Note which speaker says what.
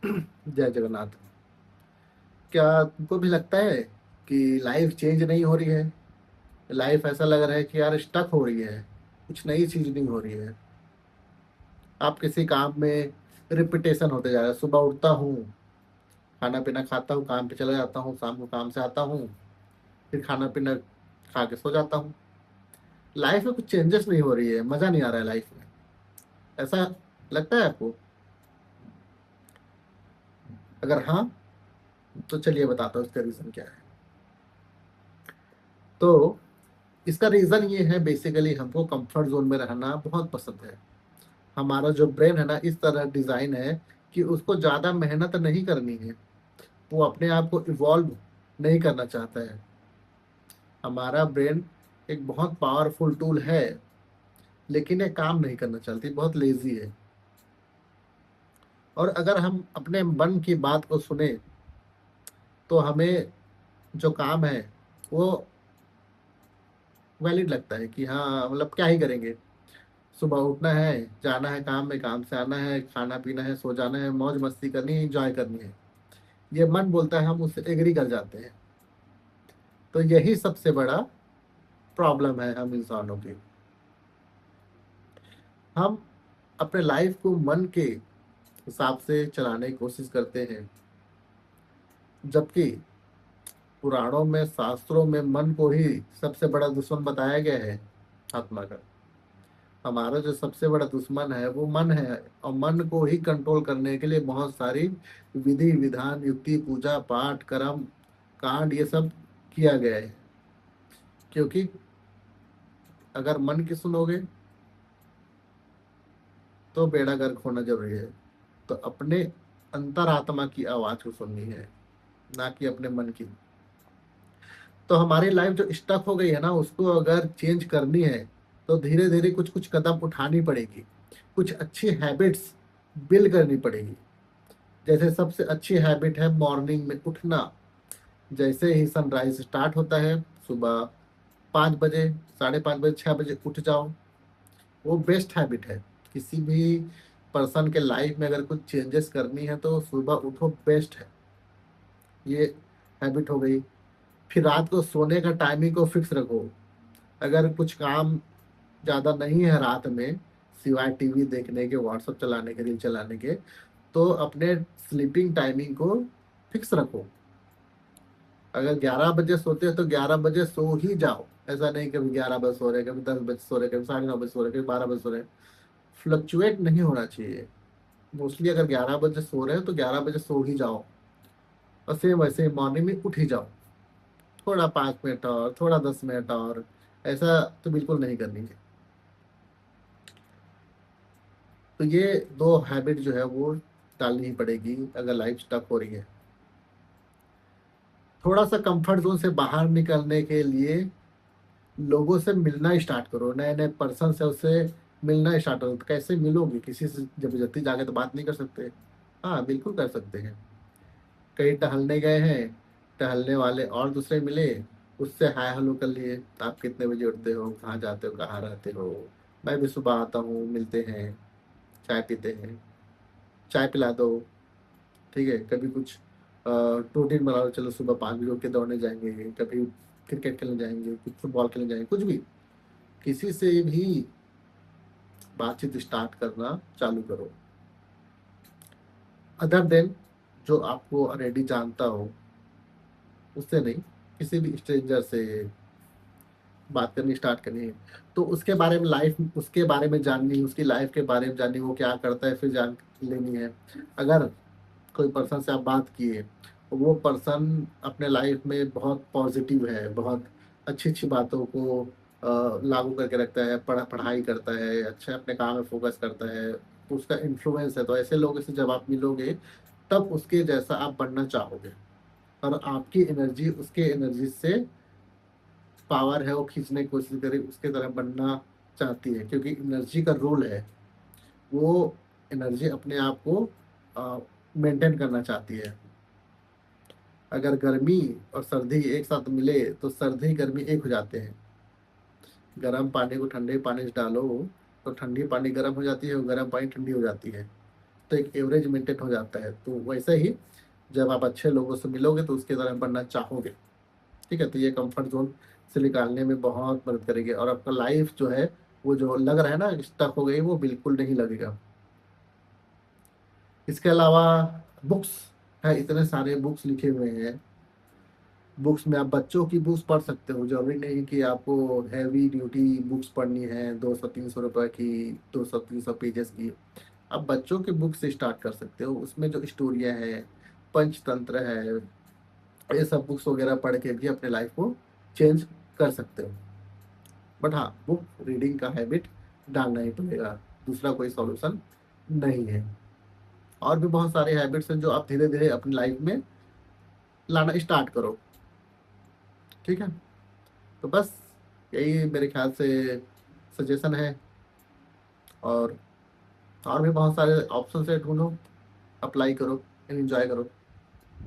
Speaker 1: जय जगन्नाथ। क्या तुमको भी लगता है कि लाइफ चेंज नहीं हो रही है? लाइफ ऐसा लग रहा है कि यार स्टक हो रही है, कुछ नई चीज नहीं हो रही है। आप किसी काम में रिपीटेशन होते जा रहा है। सुबह उठता हूँ, खाना पीना खाता हूँ, काम पे चला जाता हूँ, शाम को काम से आता हूँ, फिर खाना पीना खा के सो जाता हूँ। लाइफ में कुछ चेंजेस नहीं हो रही है, मजा नहीं आ रहा है लाइफ में। ऐसा लगता है आपको? अगर हाँ, तो चलिए बताता हूँ इसका रीजन क्या है। तो इसका रीजन ये है, बेसिकली हमको कंफर्ट जोन में रहना बहुत पसंद है। हमारा जो ब्रेन है ना, इस तरह डिजाइन है कि उसको ज्यादा मेहनत नहीं करनी है। वो अपने आप को इवॉल्व नहीं करना चाहता है। हमारा ब्रेन एक बहुत पावरफुल टूल है, लेकिन ये काम नहीं करना चाहती, बहुत लेजी है। और अगर हम अपने मन की बात को सुने, तो हमें जो काम है वो वैलिड लगता है कि हाँ, मतलब क्या ही करेंगे। सुबह उठना है, जाना है काम में, काम से आना है, खाना पीना है, सो जाना है, मौज मस्ती करनी है, एंजॉय करनी है। ये मन बोलता है, हम उससे एग्री कर जाते हैं। तो यही सबसे बड़ा प्रॉब्लम है हम इंसानों की। हम अपने लाइफ को मन के हिसाब से चलाने की कोशिश करते हैं, जबकि पुराणों में, शास्त्रों में मन को ही सबसे बड़ा दुश्मन बताया गया है, आत्मा का। हमारा जो सबसे बड़ा दुश्मन है वो मन है। और मन को ही कंट्रोल करने के लिए बहुत सारी विधि विधान, युक्ति, पूजा पाठ, कर्म कांड, ये सब किया गया है। क्योंकि अगर मन की सुनोगे तो बेड़ा गर्क होना जरूरी है। तो अपने अंतरात्मा की आवाज को सुननी है, ना कि अपने मन की। तो हमारी लाइफ जो स्टक हो गई है ना, उसको अगर चेंज करनी है, तो धीरे धीरे कुछ कुछ कदम उठानी पड़ेगी। कुछ अच्छी हैबिट्स बिल्ड करनी पड़ेगी। जैसे सबसे अच्छी हैबिट है मॉर्निंग में उठना। जैसे ही सनराइज स्टार्ट होता है, सुबह 5 बजे, 5:30 बजे, 6 बजे उठ जाओ। वो बेस्ट हैबिट है। किसी भी पर्सन के लाइफ में अगर कुछ चेंजेस करनी है तो सुबह उठो, बेस्ट है। ये हैबिट हो गई। फिर रात को सोने का टाइमिंग को फिक्स रखो। अगर कुछ काम ज़्यादा नहीं है रात में, सिवाय टीवी देखने के, व्हाट्सएप चलाने के, रील चलाने के, तो अपने स्लीपिंग टाइमिंग को फिक्स रखो। अगर 11 बजे सोते हो तो 11 बजे सो ही जाओ। ऐसा नहीं कभी 11 बजे सो रहे, कभी 10 बजे सो रहे, कभी 9:30 बजे सो रहे, कभी 12 बजे सो रहे। फ्लक्चुएट नहीं होना चाहिए। मोस्टली अगर 11 बजे सो रहे हो तो 11 बजे सो ही जाओ। और सेम वैसे मॉर्निंग में उठ ही जाओ। थोड़ा 5 मिनट और, थोड़ा 10 मिनट और, ऐसा तो बिल्कुल नहीं करनी है। तो ये दो हैबिट जो है वो डालनी ही पड़ेगी अगर लाइफ स्टक हो रही है। थोड़ा सा कंफर्ट जोन से बाहर निकलने के लिए लोगों से मिलना स्टार्ट करो, नए नए पर्सन से उससे मिलना स्टार्ट करो। तो कैसे मिलोगे? किसी से जबरदस्ती जाके तो बात नहीं कर सकते। हाँ, बिल्कुल कर सकते हैं। कहीं टहलने गए हैं, टहलने वाले और दूसरे मिले, उससे हाय हेलो कर लिए। आप कितने बजे उठते हो, कहाँ जाते हो, कहाँ रहते हो? मैं भी सुबह आता हूँ, मिलते हैं, चाय पीते हैं, चाय पिला दो। ठीक है, कभी कुछ रूटीन बना लो, चलो सुबह 5 बजे उठ के दौड़ने जाएंगे, कभी क्रिकेट खेलने जाएंगे, कुछ फुटबॉल खेलने जाएंगे, कुछ भी। किसी से भी बातचीत स्टार्ट करना चालू करो, अदर देन जो आपको ऑलरेडी जानता हो, उससे नहीं। किसी भी स्ट्रेंजर से बात करनी स्टार्ट करनी है, तो उसके बारे में, लाइफ उसके बारे में जाननी, उसकी लाइफ के बारे में जाननी, वो क्या करता है, फिर जान लेनी है। अगर कोई पर्सन से आप बात किए, वो पर्सन अपने लाइफ में बहुत पॉजिटिव है, बहुत अच्छी अच्छी बातों को लागू करके रखता है, पढ़ाई करता है, अच्छा अपने काम में फोकस करता है, तो उसका इन्फ्लुएंस है, तो ऐसे लोगों से जब आप मिलोगे, तब उसके जैसा आप बनना चाहोगे। और आपकी एनर्जी उसके एनर्जी से, पावर है, वो खींचने की कोशिश करे, उसके तरह बनना चाहती है, क्योंकि एनर्जी का रूल है। वो एनर्जी अपने आप को मेंटेन करना चाहती है। अगर गर्मी और सर्दी एक साथ मिले तो सर्दी गर्मी एक हो जाते हैं। गर्म पानी को ठंडे पानी से डालो तो ठंडी पानी गर्म हो जाती है, और गर्म पानी ठंडी हो जाती है। तो एक एवरेज मेंटेन हो जाता है। तो वैसे ही जब आप अच्छे लोगों से मिलोगे तो उसकी तरह बनना चाहोगे। ठीक है, तो ये कंफर्ट जोन से निकालने में बहुत मदद करेगी, और आपका लाइफ जो है वो जो लग रहा है ना स्टक हो गई, वो बिल्कुल नहीं लगेगा। इसके अलावा बुक्स है, इतने सारे बुक्स लिखे हुए हैं। बुक्स में आप बच्चों की बुक्स पढ़ सकते हो, जरूरी नहीं कि आपको हैवी ड्यूटी बुक्स पढ़नी है 200-300 रुपए की, 200-300 पेजेस की। आप बच्चों की बुक से स्टार्ट कर सकते हो, उसमें जो स्टोरियाँ हैं, पंचतंत्र है, ये सब बुक्स वगैरह पढ़ के भी अपने लाइफ को चेंज कर सकते हो। बट हाँ, बुक रीडिंग का हैबिट डालना ही पड़ेगा, दूसरा कोई सॉल्यूशन नहीं है। और भी बहुत सारे हैबिट्स हैं जो आप धीरे धीरे अपनी लाइफ में लाना स्टार्ट करो। ठीक है, तो बस यही मेरे ख्याल से सजेशन है। और भी बहुत सारे ऑप्शन है, ढूंढो, अप्लाई करो, एंजॉय करो।